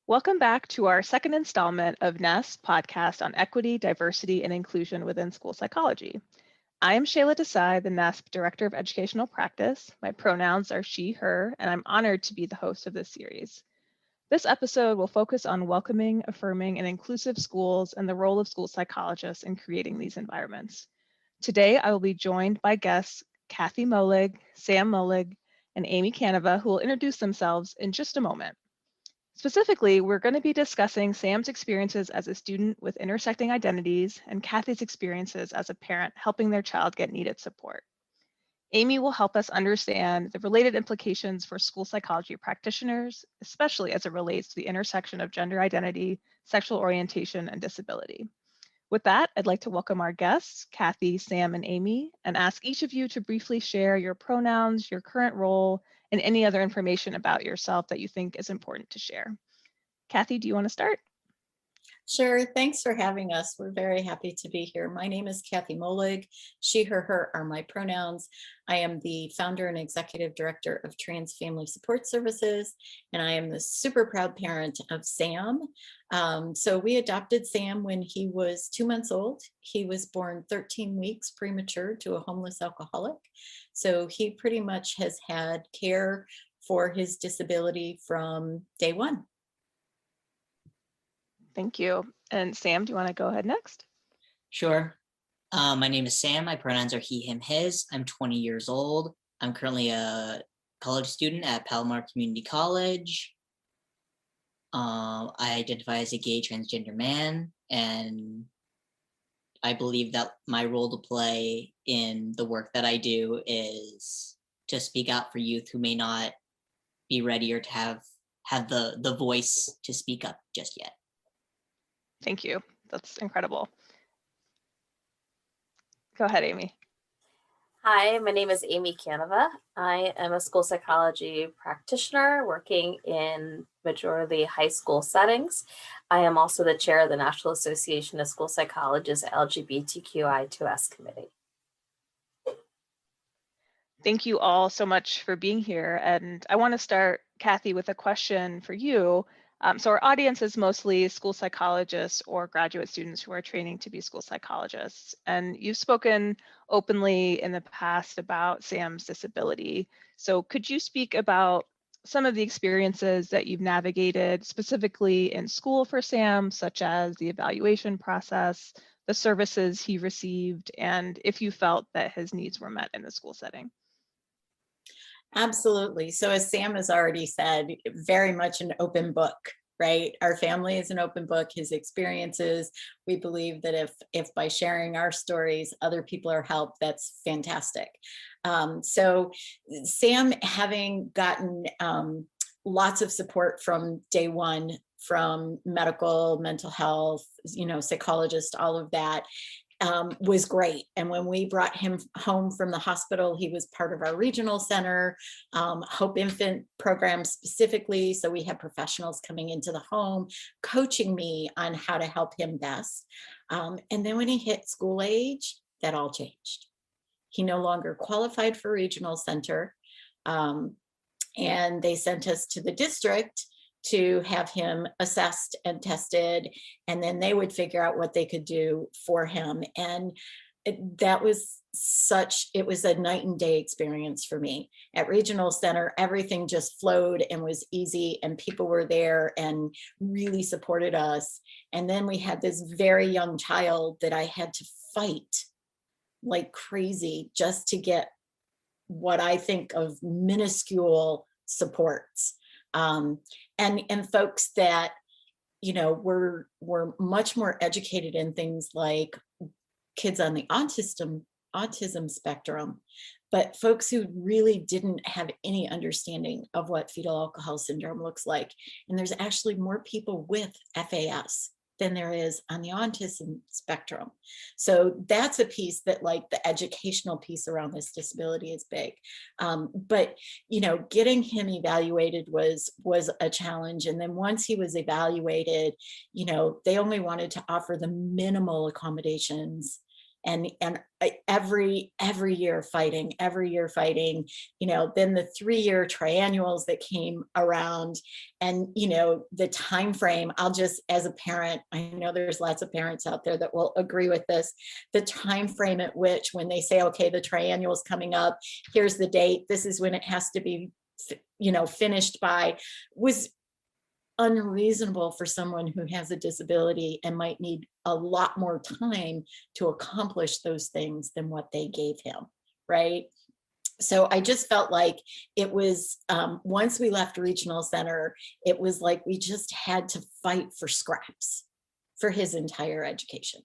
Welcome back to our second installment of NEST podcast on equity, diversity, and inclusion within school psychology. I am Shayla Desai, the NESP Director of Educational Practice. My pronouns are she, her, and I'm honored to be the host of this series. This episode will focus on welcoming, affirming, and inclusive schools and the role of school psychologists in creating these environments. Today, I will be joined by guests Kathy Molig, Sam Molig, and Amy Canova, who will introduce themselves in just a moment. Specifically, we're going to be discussing Sam's experiences as a student with intersecting identities and Kathy's experiences as a parent helping their child get needed support. Amy will help us understand the related implications for school psychology practitioners, especially as it relates to the intersection of gender identity, sexual orientation, and disability. With that, I'd like to welcome our guests, Kathy, Sam, and Amy, and ask each of you to briefly share your pronouns, your current role, and any other information about yourself that you think is important to share. Kathy, do you want to start? Sure. Thanks for having us. We're very happy to be here. My name is Kathy Molig. She, her are my pronouns. I am the founder and executive director of Trans Family Support Services, and I am the super proud parent of Sam. So we adopted Sam when he was 2 months old. He was born 13 weeks premature to a homeless alcoholic. So he pretty much has had care for his disability from day one. Thank you. And Sam, do you want to go ahead next? Sure. My name is Sam. My pronouns are he, him, his. I'm 20 years old. I'm currently a college student at Palomar Community College. I identify as a gay transgender man, and I believe that my role to play in the work that I do is to speak out for youth who may not be ready or to have the voice to speak up just yet. Thank you. That's incredible. Go ahead, Amy. Hi, my name is Amy Canova. I am a school psychology practitioner working in majority high school settings. I am also the chair of the National Association of School Psychologists LGBTQI2S committee. Thank you all so much for being here. And I want to start, Kathy, with a question for you. So our audience is mostly school psychologists or graduate students who are training to be school psychologists. And you've spoken openly in the past about Sam's disability. So could you speak about some of the experiences that you've navigated specifically in school for Sam, such as the evaluation process, the services he received, and if you felt that his needs were met in the school setting? Absolutely. So as Sam has already said, very much an open book, right? Our family is an open book, his experiences. We believe that if by sharing our stories, other people are helped, that's fantastic. So Sam, having gotten lots of support from day one, from medical, mental health, psychologist, all of that, was great. And when we brought him home from the hospital, he was part of our regional center, Hope Infant program specifically. So we had professionals coming into the home, coaching me on how to help him best. And then when he hit school age, that all changed. He no longer qualified for regional center. And they sent us to the district to have him assessed and tested, and then they would figure out what they could do for him. And it was a night and day experience for me. At regional center, everything just flowed and was easy, and people were there and really supported us. And then we had this very young child that I had to fight like crazy just to get what I think of minuscule supports. And folks that, were much more educated in things like kids on the autism spectrum, but folks who really didn't have any understanding of what fetal alcohol syndrome looks like. And there's actually more people with FAS than there is on the autism spectrum. So that's a piece that, like, the educational piece around this disability is big. But, getting him evaluated was a challenge. And then once he was evaluated, they only wanted to offer the minimal accommodations. and every year fighting, then the 3-year triennials that came around, and the time frame, I'll just, as a parent, I know there's lots of parents out there that will agree with this, the time frame at which, when they say, okay, the triennial is coming up, here's the date, this is when it has to be finished by, was unreasonable for someone who has a disability and might need a lot more time to accomplish those things than what they gave him, right? So I just felt like it was, once we left Regional Center, it was like we just had to fight for scraps for his entire education.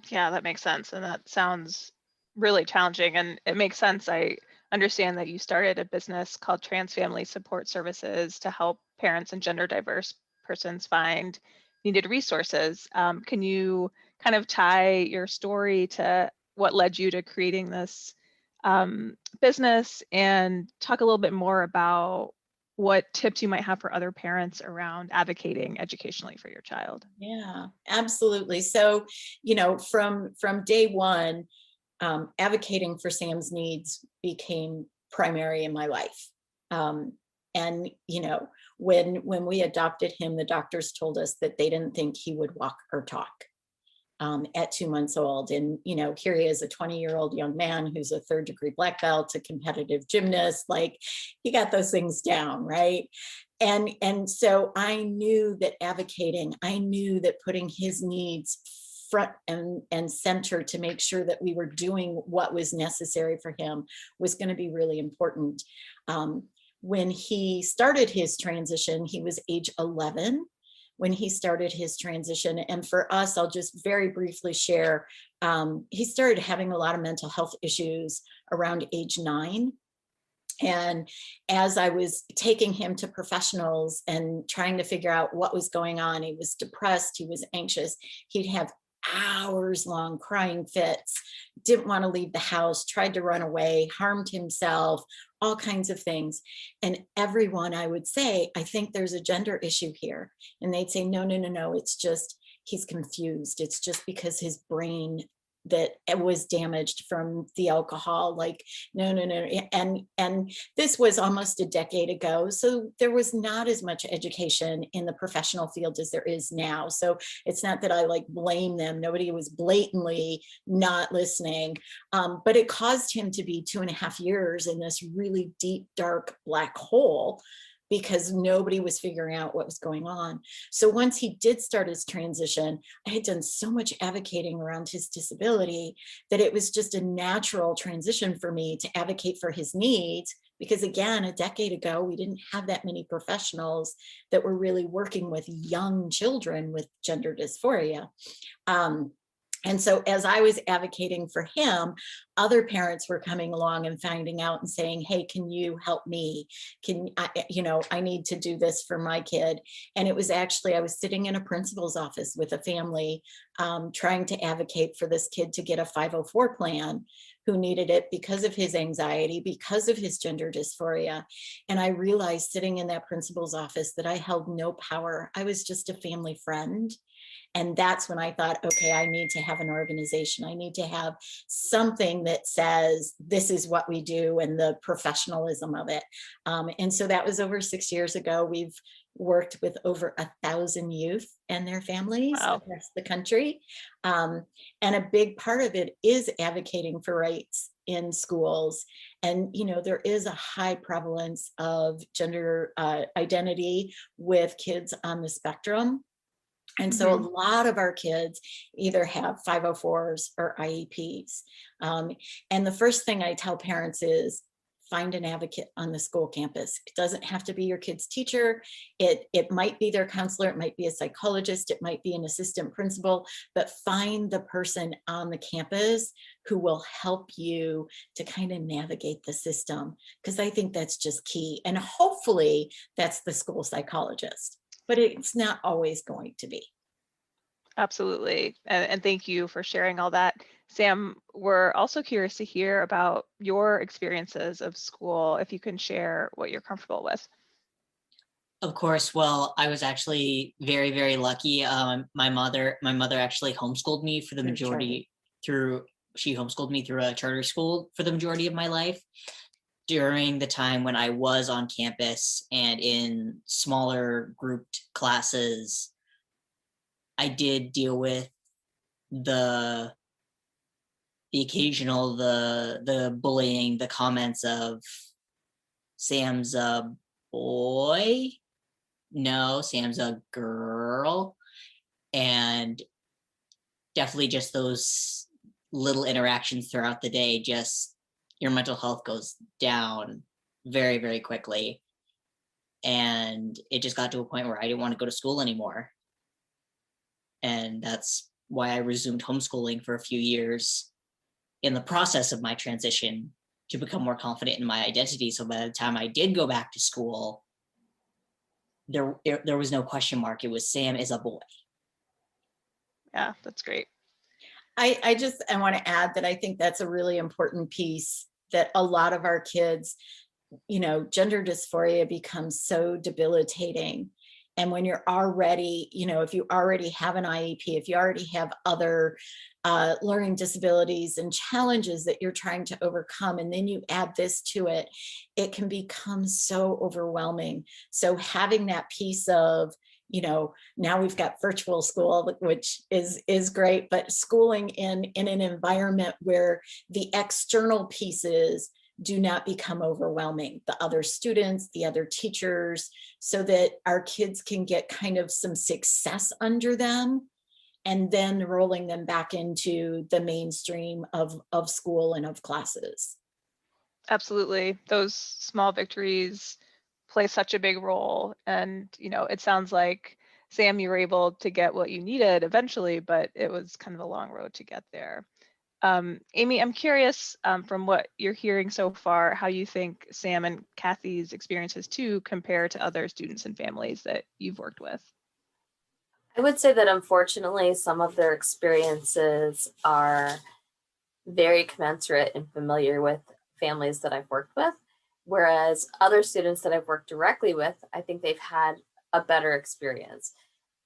Yeah, that makes sense. And that sounds really challenging. And it makes sense. I understand that you started a business called Trans Family Support Services to help parents and gender diverse persons find needed resources. Can you kind of tie your story to what led you to creating this business, and talk a little bit more about what tips you might have for other parents around advocating educationally for your child? Yeah, absolutely. So, from day one, advocating for Sam's needs became primary in my life. And when we adopted him, the doctors told us that they didn't think he would walk or talk at 2 months old. And here he is, a 20-year-old young man who's a 3rd-degree black belt, a competitive gymnast. Like, he got those things down, right? And so I knew that putting his needs front and center to make sure that we were doing what was necessary for him was going to be really important. When he started his transition, he was age 11 when he started his transition. And for us, I'll just very briefly share, he started having a lot of mental health issues around age 9. And as I was taking him to professionals and trying to figure out what was going on, he was depressed, he was anxious, he'd have hours-long crying fits, didn't want to leave the house, tried to run away, harmed himself, all kinds of things. And everyone, I would say, I think there's a gender issue here. And they'd say, no, it's just, he's confused. It's just because his brain that was damaged from the alcohol. Like, no. And this was almost a decade ago. So there was not as much education in the professional field as there is now. So it's not that I blame them. Nobody was blatantly not listening. But it caused him to be 2.5 years in this really deep, dark black hole, because nobody was figuring out what was going on. So once he did start his transition, I had done so much advocating around his disability that it was just a natural transition for me to advocate for his needs. Because again, a decade ago, we didn't have that many professionals that were really working with young children with gender dysphoria. And so as I was advocating for him, other parents were coming along and finding out and saying, hey, can you help me? I need to do this for my kid. And it was actually, I was sitting in a principal's office with a family trying to advocate for this kid to get a 504 plan, who needed it because of his anxiety, because of his gender dysphoria. And I realized sitting in that principal's office that I held no power. I was just a family friend. And that's when I thought, okay, I need to have an organization. I need to have something that says this is what we do and the professionalism of it. And so that was over 6 years ago. We've worked with over 1,000 youth and their families across the country. And a big part of it is advocating for rights in schools. And, there is a high prevalence of gender identity with kids on the spectrum. And so a lot of our kids either have 504s or IEPs. And the first thing I tell parents is find an advocate on the school campus. It doesn't have to be your kid's teacher. It might be their counselor. It might be a psychologist. It might be an assistant principal, but find the person on the campus who will help you to kind of navigate the system, because I think that's just key. And hopefully that's the school psychologist. But it's not always going to be. Absolutely. And thank you for sharing all that. Sam, we're also curious to hear about your experiences of school, if you can share what you're comfortable with. Of course. Well, I was actually very, very lucky. My mother actually homeschooled me for the majority she homeschooled me through a charter school for the majority of my life. During the time when I was on campus and in smaller grouped classes, I did deal with the occasional, the bullying, the comments of Sam's a boy. No, Sam's a girl. And definitely just those little interactions throughout the day, just your mental health goes down very, very quickly. And it just got to a point where I didn't want to go to school anymore. And that's why I resumed homeschooling for a few years in the process of my transition to become more confident in my identity. So by the time I did go back to school, there was no question mark. It was Sam is a boy. Yeah, that's great. I want to add that I think that's a really important piece, that a lot of our kids, gender dysphoria becomes so debilitating. And when you're already, if you already have an IEP, if you already have other learning disabilities and challenges that you're trying to overcome, and then you add this to it, it can become so overwhelming. So having that piece of, now we've got virtual school, which is great, but schooling in an environment where the external pieces do not become overwhelming, the other students, the other teachers, so that our kids can get kind of some success under them, and then rolling them back into the mainstream of school and of classes. Absolutely. Those small victories play such a big role. And, it sounds like, Sam, you were able to get what you needed eventually, but it was kind of a long road to get there. Amy, I'm curious, from what you're hearing so far, how you think Sam and Kathy's experiences too compare to other students and families that you've worked with. I would say that unfortunately, some of their experiences are very commensurate and familiar with families that I've worked with, whereas other students that I've worked directly with, I think they've had a better experience.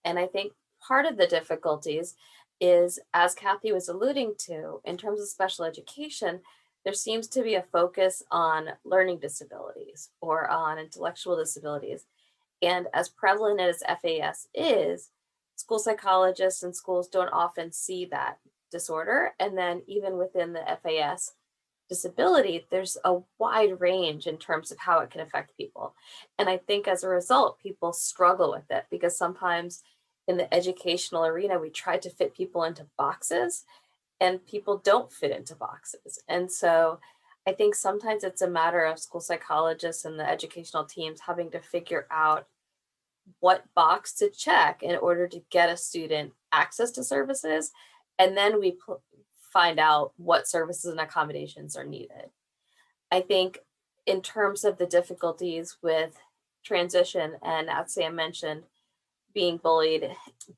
And I think part of the difficulties is, as Kathy was alluding to, in terms of special education, there seems to be a focus on learning disabilities or on intellectual disabilities. And as prevalent as FAS is, school psychologists and schools don't often see that disorder. And then even within the FAS disability, there's a wide range in terms of how it can affect people. And I think as a result, people struggle with it because sometimes in the educational arena, we try to fit people into boxes and people don't fit into boxes. And so I think sometimes it's a matter of school psychologists and the educational teams having to figure out what box to check in order to get a student access to services. And then we find out what services and accommodations are needed. I think in terms of the difficulties with transition, and as Sam mentioned, being bullied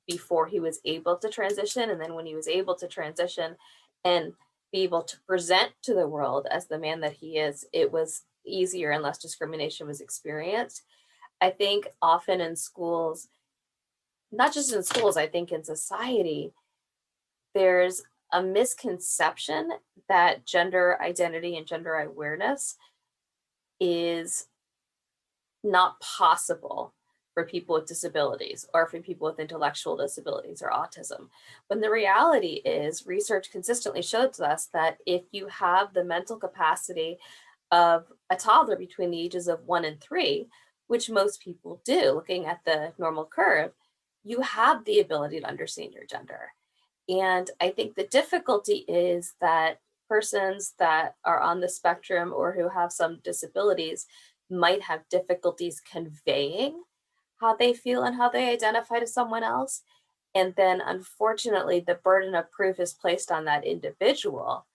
before he was able to transition, and then when he was able to transition and be able to present to the world as the man that he is, it was easier and less discrimination was experienced. I think often in schools, not just in schools, I think in society, there's a misconception that gender identity and gender awareness is not possible for people with disabilities or for people with intellectual disabilities or autism. When the reality is, research consistently shows us that if you have the mental capacity of a toddler between the ages of 1 and 3, which most people do, looking at the normal curve, you have the ability to understand your gender. And I think the difficulty is that persons that are on the spectrum or who have some disabilities might have difficulties conveying how they feel and how they identify to someone else. And then unfortunately, the burden of proof is placed on that individual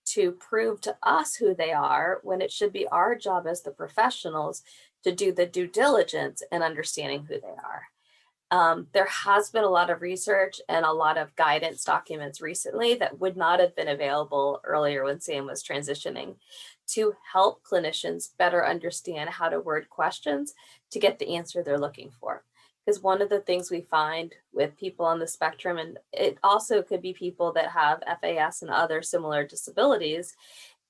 to prove to us who they are, when it should be our job as the professionals to do the due diligence in understanding who they are. There has been a lot of research and a lot of guidance documents recently that would not have been available earlier when Sam was transitioning, to help clinicians better understand how to word questions to get the answer they're looking for. Because one of the things we find with people on the spectrum, and it also could be people that have FAS and other similar disabilities,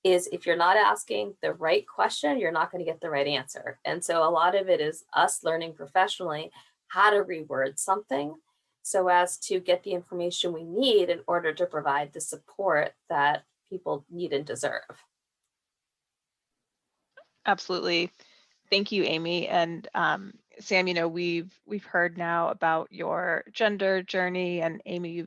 is if you're not asking the right question, you're not going to get the right answer. And so a lot of it is us learning professionally how to reword something so as to get the information we need in order to provide the support that people need and deserve. Absolutely. Thank you, Amy. And Sam, we've heard now about your gender journey, and Amy,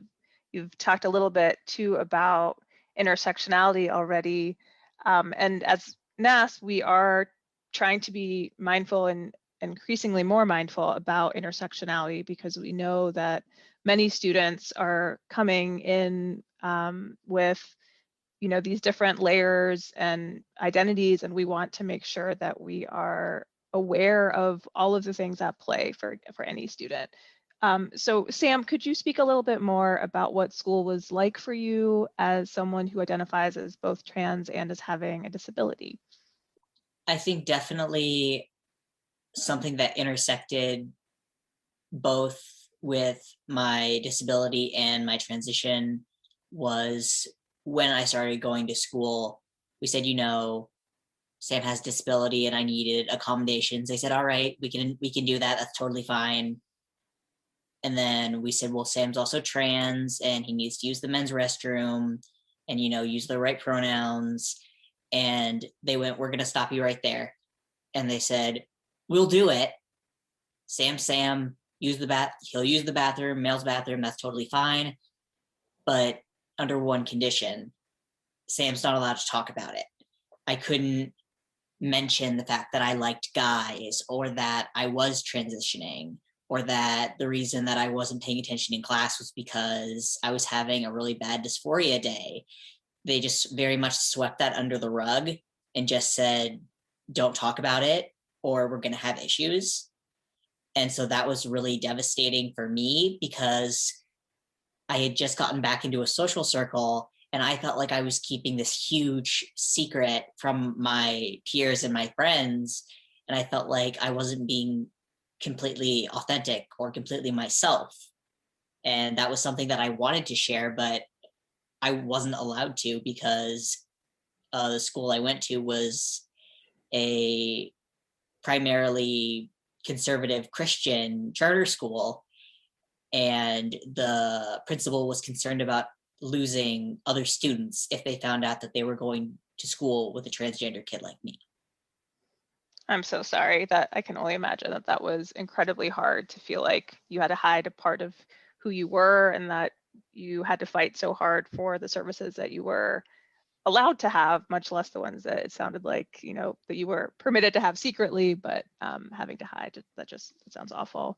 you've talked a little bit too about intersectionality already. And as NAS, we are trying to be mindful and increasingly more mindful about intersectionality, because we know that many students are coming in with these different layers and identities, and we want to make sure that we are aware of all of the things at play for any student. So Sam, could you speak a little bit more about what school was like for you as someone who identifies as both trans and as having a disability? I think definitely something that intersected both with my disability and my transition was when I started going to school. We said, Sam has disability and I needed accommodations. They said, all right, we can do that. That's totally fine. And then we said, well, Sam's also trans and he needs to use the men's restroom and, use the right pronouns. And they went, we're going to stop you right there. And they said, we'll do it. Sam, he'll use the bathroom, male's bathroom. That's totally fine. But under one condition, Sam's not allowed to talk about it. I couldn't mention the fact that I liked guys, or that I was transitioning, or that the reason that I wasn't paying attention in class was because I was having a really bad dysphoria day. They just very much swept that under the rug and just said, don't talk about it or we're going to have issues. And so that was really devastating for me, because I had just gotten back into a social circle and I felt like I was keeping this huge secret from my peers and my friends. And I felt like I wasn't being completely authentic or completely myself. And that was something that I wanted to share, but I wasn't allowed to, because the school I went to was a primarily conservative Christian charter school. And the principal was concerned about losing other students if they found out that they were going to school with a transgender kid like me. I'm so sorry. That I can only imagine that was incredibly hard to feel like you had to hide a part of who you were, and that you had to fight so hard for the services that you were allowed to have, much less the ones that it sounded like, that you were permitted to have secretly, but having to hide. That sounds awful.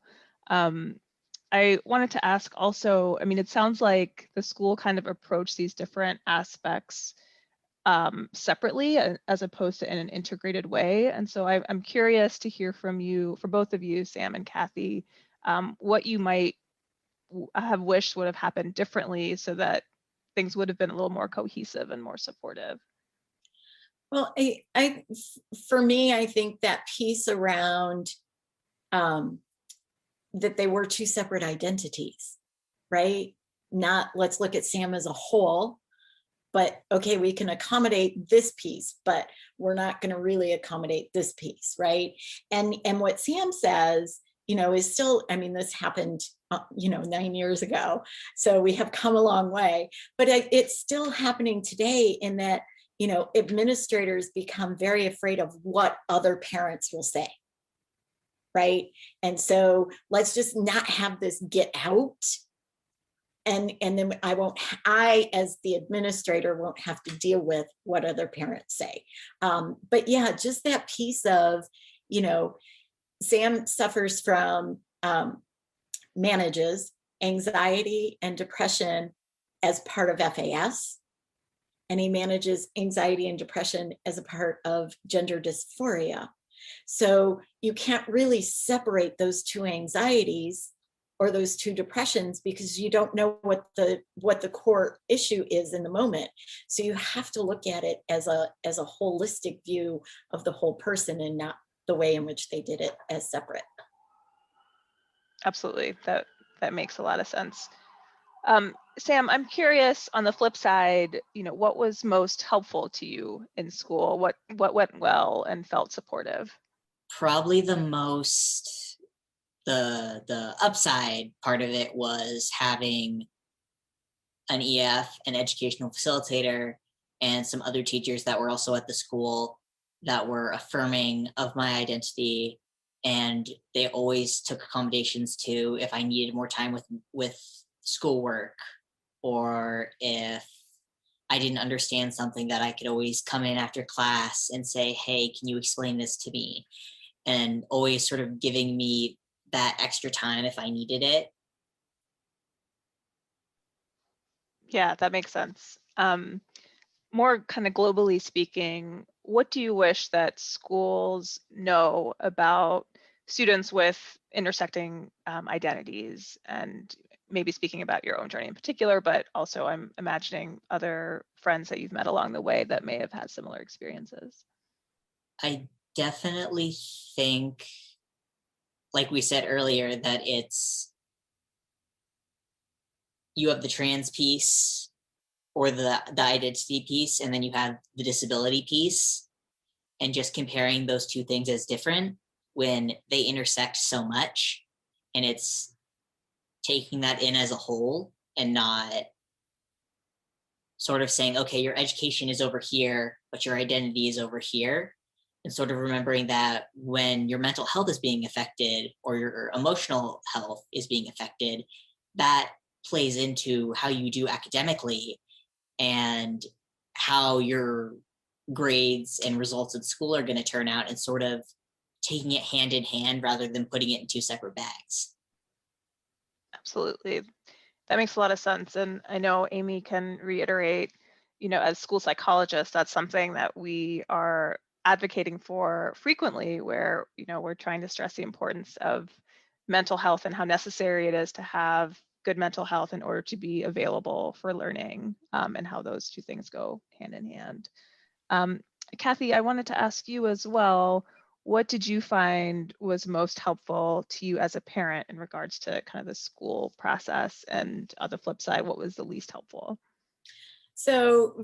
I wanted to ask also, it sounds like the school kind of approached these different aspects separately as opposed to in an integrated way. And so I'm curious to hear from you, for both of you, Sam and Kathy, what you might have wished would have happened differently so that things would have been a little more cohesive and more supportive. Well, for me, I think that piece around that they were two separate identities, right? Not let's look at Sam as a whole, but okay, we can accommodate this piece, but we're not going to really accommodate this piece, right? And what Sam says, is still, this happened, 9 years ago. So we have come a long way, but it's still happening today in that, administrators become very afraid of what other parents will say. Right. And so let's just not have this get out. And then I, as the administrator, won't have to deal with what other parents say. But yeah, just that piece of, Sam suffers from, manages anxiety and depression as part of FAS. And he manages anxiety and depression as a part of gender dysphoria. So you can't really separate those two anxieties or those two depressions, because you don't know what the core issue is in the moment. So you have to look at it as a holistic view of the whole person, and not the way in which they did it as separate. Absolutely. That makes a lot of sense. Sam, I'm curious on the flip side, what was most helpful to you in school? What went well and felt supportive? Probably the upside part of it was having an EF, an educational facilitator, and some other teachers that were also at the school that were affirming of my identity. And they always took accommodations to if I needed more time with schoolwork, or if I didn't understand something, that I could always come in after class and say, hey, can you explain this to me? And always sort of giving me that extra time if I needed it. Yeah, that makes sense. More kind of globally speaking, what do you wish that schools know about students with intersecting identities? And maybe speaking about your own journey in particular, but also I'm imagining other friends that you've met along the way that may have had similar experiences. I definitely think, like we said earlier, that you have the trans piece or the identity piece, and then you have the disability piece, and just comparing those two things as different when they intersect so much, and it's taking that in as a whole and not sort of saying, okay, your education is over here, but your identity is over here. And sort of remembering that when your mental health is being affected or your emotional health is being affected, that plays into how you do academically and how your grades and results at school are going to turn out, and sort of taking it hand in hand rather than putting it in two separate bags. Absolutely. That makes a lot of sense. And I know Amy can reiterate, as school psychologists, that's something that we are advocating for frequently, where, we're trying to stress the importance of mental health and how necessary it is to have good mental health in order to be available for learning, and how those two things go hand in hand. Kathy, I wanted to ask you as well, what did you find was most helpful to you as a parent in regards to kind of the school process? And on the flip side, what was the least helpful? So,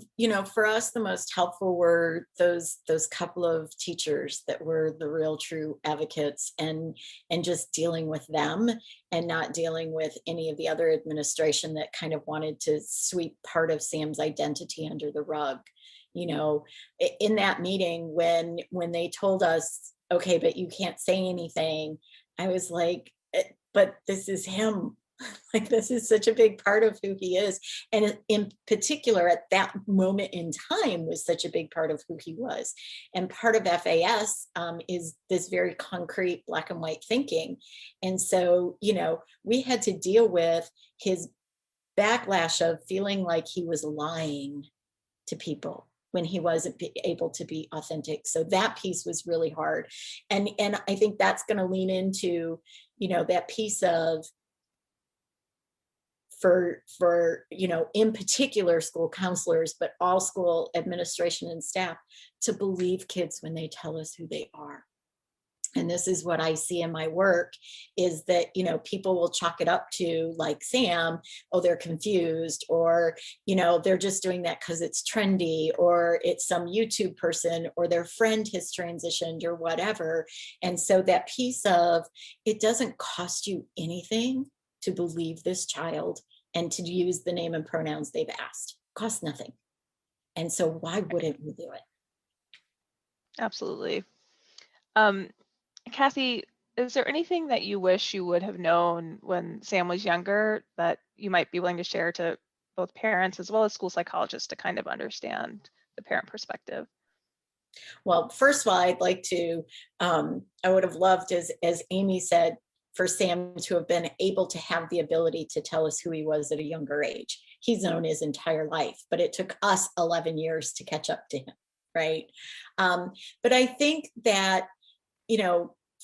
for us, the most helpful were those couple of teachers that were the real true advocates, and just dealing with them and not dealing with any of the other administration that kind of wanted to sweep part of Sam's identity under the rug. In that meeting, when they told us, okay, but you can't say anything, I was like, but this is him. Like, this is such a big part of who he is. And in particular, at that moment in time, was such a big part of who he was. And part of FAS is this very concrete black and white thinking. And so, we had to deal with his backlash of feeling like he was lying to people when he wasn't able to be authentic. So that piece was really hard. And I think that's going to lean into, that piece of, for in particular school counselors, but all school administration and staff, to believe kids when they tell us who they are. And this is what I see in my work, is that, people will chalk it up to, like Sam, oh, they're confused, or, they're just doing that because it's trendy, or it's some YouTube person, or their friend has transitioned, or whatever. And so that piece of, it doesn't cost you anything to believe this child and to use the name and pronouns they've asked. Costs nothing. And so why wouldn't we do it? Absolutely. Kathy, is there anything that you wish you would have known when Sam was younger that you might be willing to share to both parents as well as school psychologists to kind of understand the parent perspective? Well, first of all, I'd like to, I would have loved, as Amy said, for Sam to have been able to have the ability to tell us who he was at a younger age. He's known his entire life, but it took us 11 years to catch up to him, right? But I think that,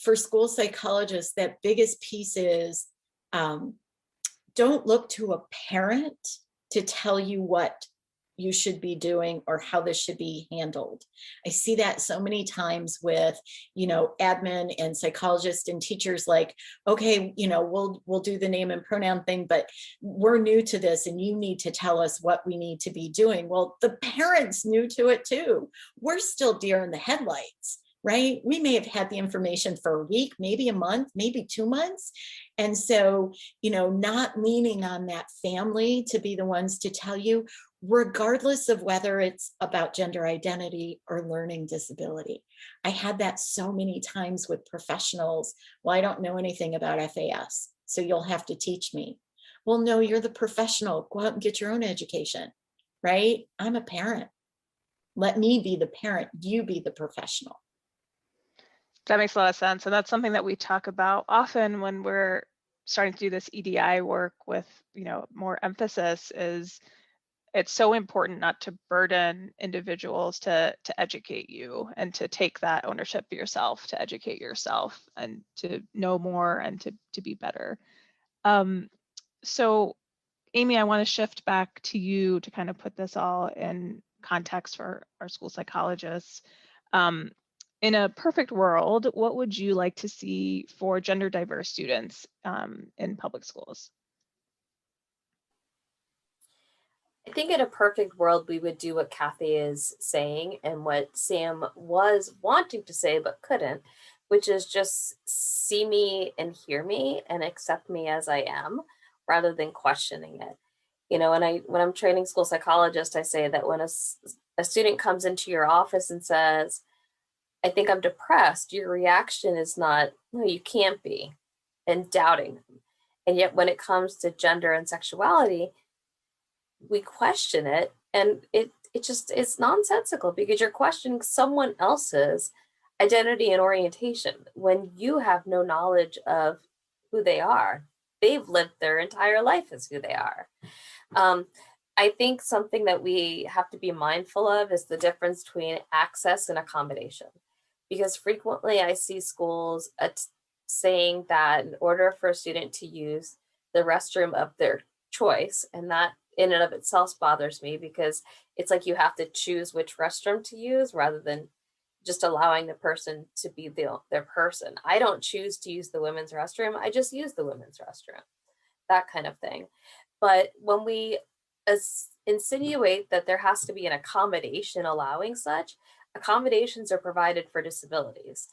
for school psychologists, that biggest piece is, don't look to a parent to tell you what you should be doing or how this should be handled. I see that so many times with, admin and psychologists and teachers, like, okay, we'll do the name and pronoun thing, but we're new to this and you need to tell us what we need to be doing. Well, the parents new to it too. We're still deer in the headlights, right? We may have had the information for a week, maybe a month, maybe 2 months. And so, not leaning on that family to be the ones to tell you, regardless of whether it's about gender identity or learning disability. I had that so many times with professionals. Well, I don't know anything about FAS, so you'll have to teach me. Well, no, you're the professional. Go out and get your own education, right? I'm a parent. Let me be the parent. You be the professional. That makes a lot of sense. And that's something that we talk about often when we're starting to do this EDI work with, more emphasis is it's so important not to burden individuals to educate you and to take that ownership for yourself, to educate yourself and to know more and to be better. So Amy, I want to shift back to you to kind of put this all in context for our school psychologists. In a perfect world, what would you like to see for gender diverse students in public schools? I think in a perfect world, we would do what Kathy is saying and what Sam was wanting to say but couldn't, which is just see me and hear me and accept me as I am, rather than questioning it. When I'm training school psychologists, I say that when a student comes into your office and says, I think I'm depressed, your reaction is not, no, you can't be, and doubting them. And yet when it comes to gender and sexuality, we question it, and it's nonsensical because you're questioning someone else's identity and orientation when you have no knowledge of who they are. They've lived their entire life as who they are. I think something that we have to be mindful of is the difference between access and accommodation, because frequently I see schools saying that in order for a student to use the restroom of their choice, and that in and of itself bothers me because it's like you have to choose which restroom to use rather than just allowing the person to be their person. I don't choose to use the women's restroom. I just use the women's restroom, that kind of thing. But when we insinuate that there has to be an accommodation allowing such, accommodations are provided for disabilities.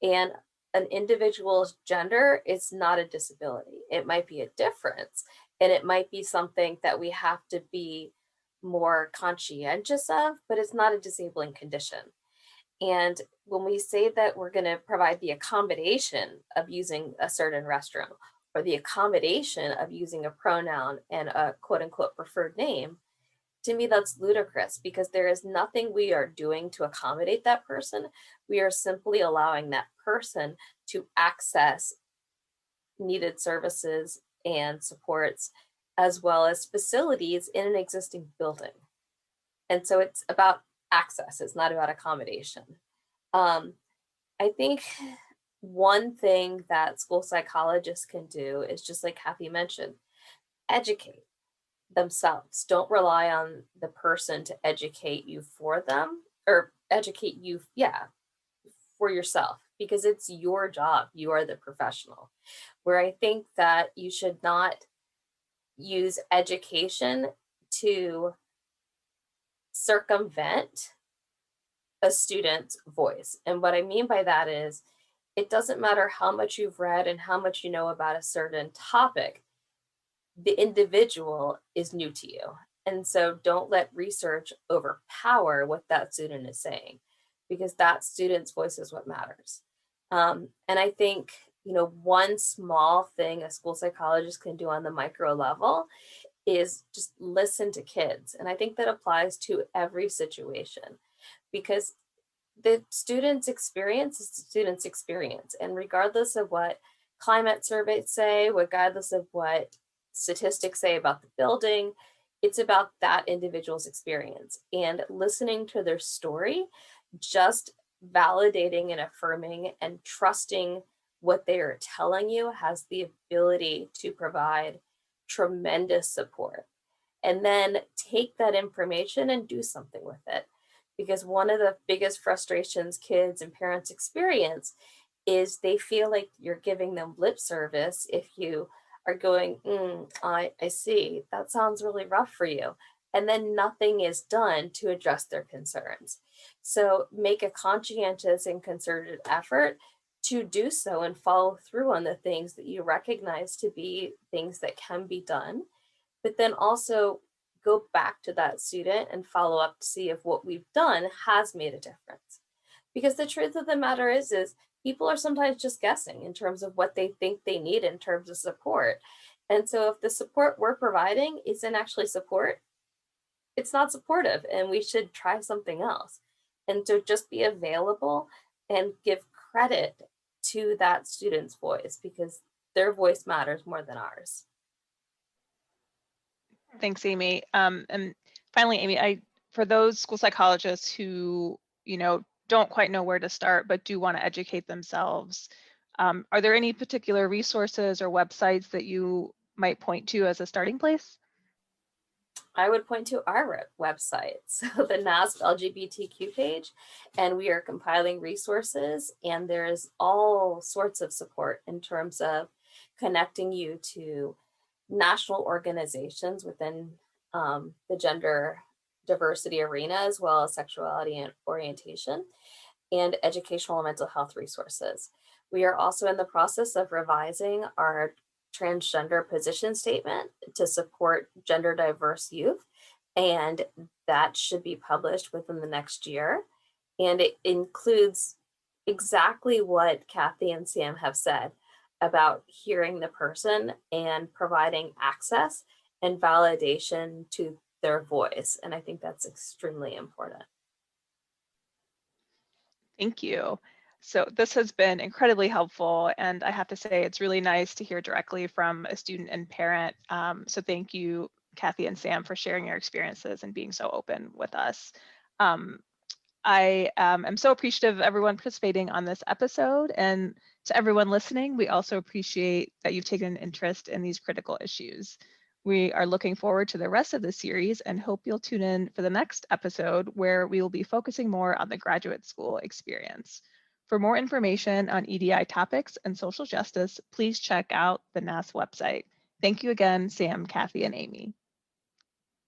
And an individual's gender is not a disability. It might be a difference. And it might be something that we have to be more conscientious of, but it's not a disabling condition. And when we say that we're going to provide the accommodation of using a certain restroom or the accommodation of using a pronoun and a quote unquote preferred name, to me, that's ludicrous because there is nothing we are doing to accommodate that person. We are simply allowing that person to access needed services and supports, as well as facilities in an existing building. And so it's about access, it's not about accommodation. I think one thing that school psychologists can do is, just like Kathy mentioned, educate themselves. Don't rely on the person to educate you for them, or educate you, for yourself, because it's your job. You are the professional. Where I think that you should not use education to circumvent a student's voice. And what I mean by that is, it doesn't matter how much you've read and how much you know about a certain topic. The individual is new to you. And so don't let research overpower what that student is saying, because that student's voice is what matters. And I think, one small thing a school psychologist can do on the micro level is just listen to kids. And I think that applies to every situation, because the student's experience is the student's experience. And regardless of what climate surveys say, regardless of what statistics say about the building, it's about that individual's experience. And listening to their story, just validating and affirming and trusting what they are telling you has the ability to provide tremendous support. and then take that information and do something with it. Because one of the biggest frustrations kids and parents experience is they feel like you're giving them lip service if you are going, I see, that sounds really rough for you. And then nothing is done to address their concerns. So make a conscientious and concerted effort to do so and follow through on the things that you recognize to be things that can be done. But then also go back to that student and follow up to see if what we've done has made a difference. Because the truth of the matter is people are sometimes just guessing in terms of what they think they need in terms of support. And so if the support we're providing isn't actually support, it's not supportive, and we should try something else. And so just be available and give credit to that student's voice, because their voice matters more than ours. Thanks, Amy. And finally, Amy, for those school psychologists who, don't quite know where to start, but do want to educate themselves, are there any particular resources or websites that you might point to as a starting place? I would point to our website, so the NASP LGBTQ page, and we are compiling resources, and there's all sorts of support in terms of connecting you to national organizations within the gender diversity arena, as well as sexuality and orientation, and educational and mental health resources. We are also in the process of revising our transgender position statement to support gender diverse youth, and that should be published within the next year. And it includes exactly what Kathy and Sam have said about hearing the person and providing access and validation to their voice. And I think that's extremely important. Thank you. So this has been incredibly helpful, and I have to say it's really nice to hear directly from a student and parent. So thank you, Kathy and Sam, for sharing your experiences and being so open with us. I am so appreciative of everyone participating on this episode, and to everyone listening, we also appreciate that you've taken an interest in these critical issues. We are looking forward to the rest of the series and hope you'll tune in for the next episode, where we will be focusing more on the graduate school experience. For more information on EDI topics and social justice, please check out the NAS website. Thank you again, Sam, Kathy, and Amy.